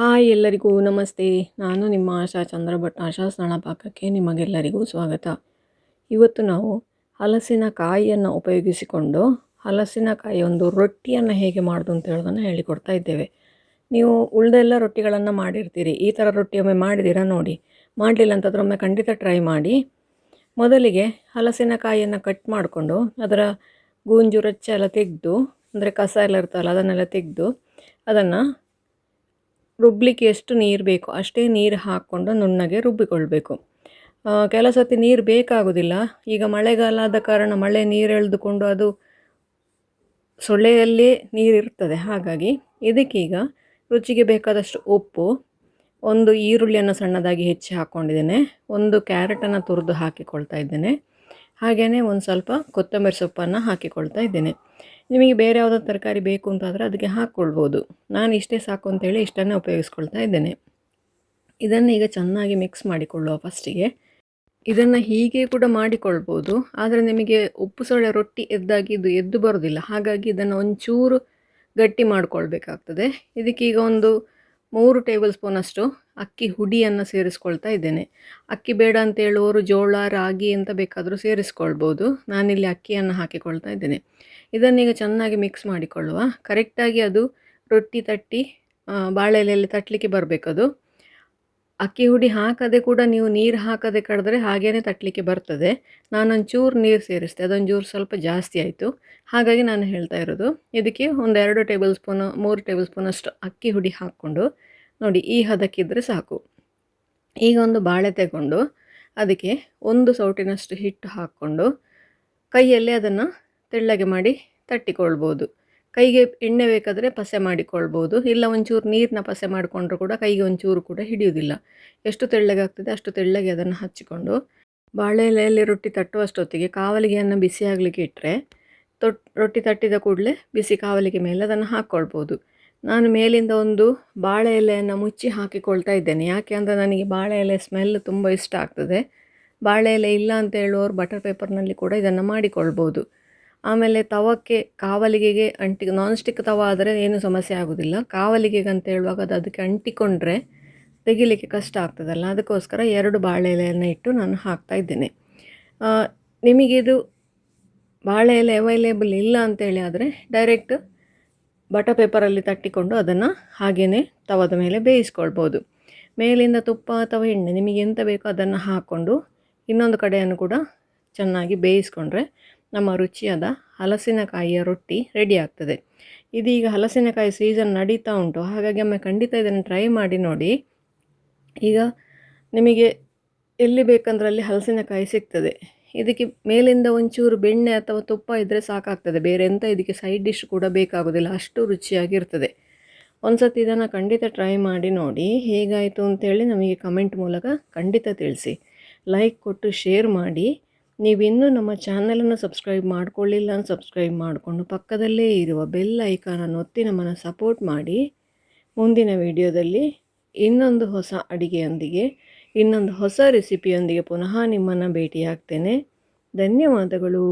Hi ಎಲ್ಲರಿಗೂ ನಮಸ್ತೆ. ನಾನು ನಿಮ್ಮ ಆಶಾ ಚಂದ್ರಭಟ್. ಆಶಾ ಸ್ನಾನ ಪಾಕಕ್ಕೆ ನಿಮಗೆಲ್ಲರಿಗೂ ಸ್ವಾಗತ. ಇವತ್ತು ನಾವು ಹಲಸಿನಕಾಯಿಯನ್ನು ಉಪಯೋಗಿಸಿಕೊಂಡು ಹಲಸಿನಕಾಯಿ ಒಂದು ರೊಟ್ಟಿಯನ್ನು ಹೇಗೆ ಮಾಡೋದು ಅಂತ ಹೇಳೋದನ್ನು ಹೇಳಿಕೊಡ್ತಾ ಇದ್ದೇವೆ. ನೀವು ಉಳಿದೆಲ್ಲ ರೊಟ್ಟಿಗಳನ್ನು ಮಾಡಿರ್ತೀರಿ, ಈ ಥರ ರೊಟ್ಟಿ ಒಮ್ಮೆ ಮಾಡಿದ್ದೀರಾ ನೋಡಿ. ಮಾಡಲಿಲ್ಲ ಅಂತಂದ್ರೆ ಒಮ್ಮೆ ಖಂಡಿತ ಟ್ರೈ ಮಾಡಿ. ಮೊದಲಿಗೆ ಹಲಸಿನಕಾಯಿಯನ್ನು ಕಟ್ ಮಾಡಿಕೊಂಡು ಅದರ ಗೂಂಜು ರಚ್ಚೆ ಎಲ್ಲ ತೆಗೆದು, ಅಂದರೆ ಕಸ ಎಲ್ಲ ಇರ್ತಲ್ಲ ಅದನ್ನೆಲ್ಲ ತೆಗೆದು ಅದನ್ನು ರುಬ್ಲಿಕ್ಕೆ ಎಷ್ಟು ನೀರು ಬೇಕು ಅಷ್ಟೇ ನೀರು ಹಾಕ್ಕೊಂಡು ನುಣ್ಣಗೆ ರುಬ್ಬಿಕೊಳ್ಬೇಕು. ಕೆಲವು ಸರ್ತಿ ನೀರು ಬೇಕಾಗೋದಿಲ್ಲ. ಈಗ ಮಳೆಗಾಲ ಆದ ಕಾರಣ ಮಳೆ ನೀರು ಎಳೆದುಕೊಂಡು ಅದು ಸೊಳ್ಳೆಯಲ್ಲೇ ನೀರು ಇರ್ತದೆ. ಹಾಗಾಗಿ ಇದಕ್ಕೀಗ ರುಚಿಗೆ ಬೇಕಾದಷ್ಟು ಉಪ್ಪು, ಒಂದು ಈರುಳ್ಳಿಯನ್ನು ಸಣ್ಣದಾಗಿ ಹೆಚ್ಚಿ ಹಾಕ್ಕೊಂಡಿದ್ದೇನೆ, ಒಂದು ಕ್ಯಾರೆಟನ್ನು ತುರಿದು ಹಾಕಿಕೊಳ್ತಾ ಇದ್ದೇನೆ, ಹಾಗೆಯೇ ಒಂದು ಸ್ವಲ್ಪ ಕೊತ್ತಂಬರಿ ಸೊಪ್ಪನ್ನು ಹಾಕಿಕೊಳ್ತಾ ಇದ್ದೇನೆ. ನಿಮಗೆ ಬೇರೆ ಯಾವುದೋ ತರಕಾರಿ ಬೇಕು ಅಂತಾದರೆ ಅದಕ್ಕೆ ಹಾಕ್ಕೊಳ್ಬೋದು. ನಾನು ಇಷ್ಟೇ ಸಾಕು ಅಂತೇಳಿ ಇಷ್ಟನ್ನೇ ಉಪಯೋಗಿಸ್ಕೊಳ್ತಾ ಇದ್ದೇನೆ. ಇದನ್ನು ಈಗ ಚೆನ್ನಾಗಿ ಮಿಕ್ಸ್ ಮಾಡಿಕೊಳ್ಳುವ. ಫಸ್ಟಿಗೆ ಇದನ್ನು ಹೀಗೆ ಕೂಡ ಮಾಡಿಕೊಳ್ಬೋದು, ಆದರೆ ನಿಮಗೆ ಉಪ್ಪು ಸೊಳ್ಳೆ ರೊಟ್ಟಿ ಎದ್ದಾಗಿ ಇದು ಎದ್ದು ಬರೋದಿಲ್ಲ. ಹಾಗಾಗಿ ಇದನ್ನು ಒಂಚೂರು ಗಟ್ಟಿ ಮಾಡಿಕೊಳ್ಬೇಕಾಗ್ತದೆ. ಇದಕ್ಕೀಗ ಒಂದು 3 ಟೇಬಲ್ ಸ್ಪೂನಷ್ಟು ಅಕ್ಕಿ ಹುಡಿಯನ್ನು ಸೇರಿಸ್ಕೊಳ್ತಾ ಇದ್ದೇನೆ. ಅಕ್ಕಿ ಬೇಡ ಅಂತ ಹೇಳುವವರು ಜೋಳ, ರಾಗಿ ಅಂತ ಬೇಕಾದರೂ ಸೇರಿಸ್ಕೊಳ್ಬೋದು. ನಾನಿಲ್ಲಿ ಅಕ್ಕಿಯನ್ನು ಹಾಕಿಕೊಳ್ತಾ ಇದ್ದೇನೆ. ಇದನ್ನೀಗ ಚೆನ್ನಾಗಿ ಮಿಕ್ಸ್ ಮಾಡಿಕೊಳ್ಳುವ. ಕರೆಕ್ಟಾಗಿ ಅದು ರೊಟ್ಟಿ ತಟ್ಟಿ ಬಾಳೆ ಎಲೆಯಲ್ಲಿ ತಟ್ಟಲಿಕ್ಕೆ ಬರಬೇಕದು. ಅಕ್ಕಿ ಹುಡಿ ಹಾಕದೆ ಕೂಡ ನೀವು ನೀರು ಹಾಕದೆ ಕಡಿದ್ರೆ ಹಾಗೇ ತಟ್ಟಲಿಕ್ಕೆ ಬರ್ತದೆ. ನಾನೊಂಚೂರು ನೀರು ಸೇರಿಸ್ತೆ, ಅದೊಂಚೂರು ಸ್ವಲ್ಪ ಜಾಸ್ತಿ ಆಯಿತು. ಹಾಗಾಗಿ ನಾನು ಹೇಳ್ತಾ ಇರೋದು. ಇದಕ್ಕೆ ಒಂದು 2 ಟೇಬಲ್ ಸ್ಪೂನು 3 ಟೇಬಲ್ ಸ್ಪೂನಷ್ಟು ಅಕ್ಕಿ ಹುಡಿ ಹಾಕ್ಕೊಂಡು ನೋಡಿ, ಈ ಹದಕ್ಕಿದ್ರೆ ಸಾಕು. ಈಗ ಒಂದು ಬಾಳೆ ತಗೊಂಡು ಅದಕ್ಕೆ ಒಂದು ಸೌಟಿನಷ್ಟು ಹಿಟ್ಟು ಹಾಕ್ಕೊಂಡು ಕೈಯಲ್ಲೇ ಅದನ್ನು ತೆಳ್ಳಗೆ ಮಾಡಿ ತಟ್ಟಿಕೊಳ್ಬೋದು. ಕೈಗೆ ಎಣ್ಣೆ ಬೇಕಾದರೆ ಪಸೆ ಮಾಡಿಕೊಳ್ಬೋದು, ಇಲ್ಲ ಒಂಚೂರು ನೀರನ್ನ ಪಸೆ ಮಾಡಿಕೊಂಡ್ರೂ ಕೂಡ ಕೈಗೆ ಒಂಚೂರು ಕೂಡ ಹಿಡಿಯೋದಿಲ್ಲ. ಎಷ್ಟು ತೆಳ್ಳಗೆ ಆಗ್ತದೆ ಅಷ್ಟು ತೆಳ್ಳಗೆ ಅದನ್ನು ಹಚ್ಚಿಕೊಂಡು ಬಾಳೆ ಎಲೆಯಲ್ಲಿ ರೊಟ್ಟಿ ತಟ್ಟುವಷ್ಟೊತ್ತಿಗೆ ಕಾವಲಿಗೆಯನ್ನು ಬಿಸಿ ಆಗಲಿಕ್ಕೆ ಇಟ್ಟರೆ ರೊಟ್ಟಿ ತಟ್ಟಿದ ಕೂಡಲೇ ಬಿಸಿ ಕಾವಲಿಗೆ ಮೇಲೆ ಅದನ್ನು ಹಾಕ್ಕೊಳ್ಬೋದು. ನಾನು ಮೇಲಿಂದ ಒಂದು ಬಾಳೆ ಎಲೆಯನ್ನು ಮುಚ್ಚಿ ಹಾಕಿಕೊಳ್ತಾ ಇದ್ದೇನೆ. ಯಾಕೆ ಅಂದರೆ ನನಗೆ ಬಾಳೆ ಎಲೆ ಸ್ಮೆಲ್ ತುಂಬ ಇಷ್ಟ ಆಗ್ತದೆ. ಬಾಳೆ ಎಲೆ ಇಲ್ಲ ಅಂತ ಹೇಳುವವರು ಬಟರ್ ಪೇಪರ್ನಲ್ಲಿ ಕೂಡ ಇದನ್ನು ಮಾಡಿಕೊಳ್ಬೋದು. ಆಮೇಲೆ ತವಕ್ಕೆ ಕಾವಲಿಗೆಗೆ ನಾನ್ ಸ್ಟಿಕ್ ತವ ಆದರೆ ಏನು ಸಮಸ್ಯೆ ಆಗೋದಿಲ್ಲ. ಕಾವಲಿಗೆಗೆ ಅಂತ ಹೇಳುವಾಗ ಅದು ಅದಕ್ಕೆ ಅಂಟಿಕೊಂಡ್ರೆ ತೆಗಿಲಿಕ್ಕೆ ಕಷ್ಟ ಆಗ್ತದಲ್ಲ, ಅದಕ್ಕೋಸ್ಕರ 2 ಬಾಳೆ ಎಲೆಯನ್ನು ಇಟ್ಟು ನಾನು ಹಾಕ್ತಾ ಇದ್ದೇನೆ. ನಿಮಗಿದು ಬಾಳೆ ಎಲೆ ಅವೈಲೇಬಲ್ ಇಲ್ಲ ಅಂತೇಳಿ ಆದರೆ ಡೈರೆಕ್ಟ್ ಬಟರ್ ಪೇಪರಲ್ಲಿ ತಟ್ಟಿಕೊಂಡು ಅದನ್ನು ಹಾಗೆಯೇ ತವದ ಮೇಲೆ ಬೇಯಿಸ್ಕೊಳ್ಬೋದು. ಮೇಲಿಂದ ತುಪ್ಪ ಅಥವಾ ಎಣ್ಣೆ ನಿಮಗೆ ಎಂತ ಬೇಕೋ ಅದನ್ನು ಹಾಕ್ಕೊಂಡು ಇನ್ನೊಂದು ಕಡೆಯನ್ನು ಕೂಡ ಚೆನ್ನಾಗಿ ಬೇಯಿಸ್ಕೊಂಡ್ರೆ ನಮ್ಮ ರುಚಿಯಾದ ಹಲಸಿನಕಾಯಿಯ ರೊಟ್ಟಿ ರೆಡಿ ಆಗ್ತದೆ. ಇದೀಗ ಹಲಸಿನಕಾಯಿ ಸೀಸನ್ ನಡೀತಾ ಉಂಟು, ಹಾಗಾಗಿ ಒಮ್ಮೆ ಖಂಡಿತ ಇದನ್ನು ಟ್ರೈ ಮಾಡಿ ನೋಡಿ. ಈಗ ನಿಮಗೆ ಎಲ್ಲಿ ಬೇಕಂದ್ರಲ್ಲಿ ಹಲಸಿನಕಾಯಿ ಸಿಗ್ತದೆ. ಇದಕ್ಕೆ ಮೇಲಿಂದ ಒಂಚೂರು ಬೆಣ್ಣೆ ಅಥವಾ ತುಪ್ಪ ಇದ್ದರೆ ಸಾಕಾಗ್ತದೆ, ಬೇರೆ ಎಂಥ ಇದಕ್ಕೆ ಸೈಡ್ ಡಿಶ್ ಕೂಡ ಬೇಕಾಗೋದಿಲ್ಲ, ಅಷ್ಟು ರುಚಿಯಾಗಿರ್ತದೆ. ಒಂದು ಸತಿ ಇದನ್ನು ಖಂಡಿತ ಟ್ರೈ ಮಾಡಿ ನೋಡಿ. ಹೇಗಾಯಿತು ಅಂತೇಳಿ ನಮಗೆ ಕಮೆಂಟ್ ಮೂಲಕ ಖಂಡಿತ ತಿಳಿಸಿ. ಲೈಕ್ ಕೊಟ್ಟು ಶೇರ್ ಮಾಡಿ. ನೀವಿನ್ನೂ ನಮ್ಮ ಚಾನಲನ್ನು ಸಬ್ಸ್ಕ್ರೈಬ್ ಮಾಡಿಕೊಳ್ಳಿಲ್ಲ ಅಂತ ಸಬ್ಸ್ಕ್ರೈಬ್ ಮಾಡಿಕೊಂಡು ಪಕ್ಕದಲ್ಲೇ ಇರುವ ಬೆಲ್ ಐಕಾನನ್ನು ಒತ್ತಿ ನಮ್ಮನ್ನು ಸಪೋರ್ಟ್ ಮಾಡಿ. ಮುಂದಿನ ವಿಡಿಯೋದಲ್ಲಿ ಇನ್ನೊಂದು ಹೊಸ ಅಡಿಗೆಯೊಂದಿಗೆ, ಇನ್ನೊಂದು ಹೊಸ ರೆಸಿಪಿಯೊಂದಿಗೆ ಪುನಃ ನಿಮ್ಮನ್ನು ಭೇಟಿಯಾಗ್ತೇನೆ. ಧನ್ಯವಾದಗಳು.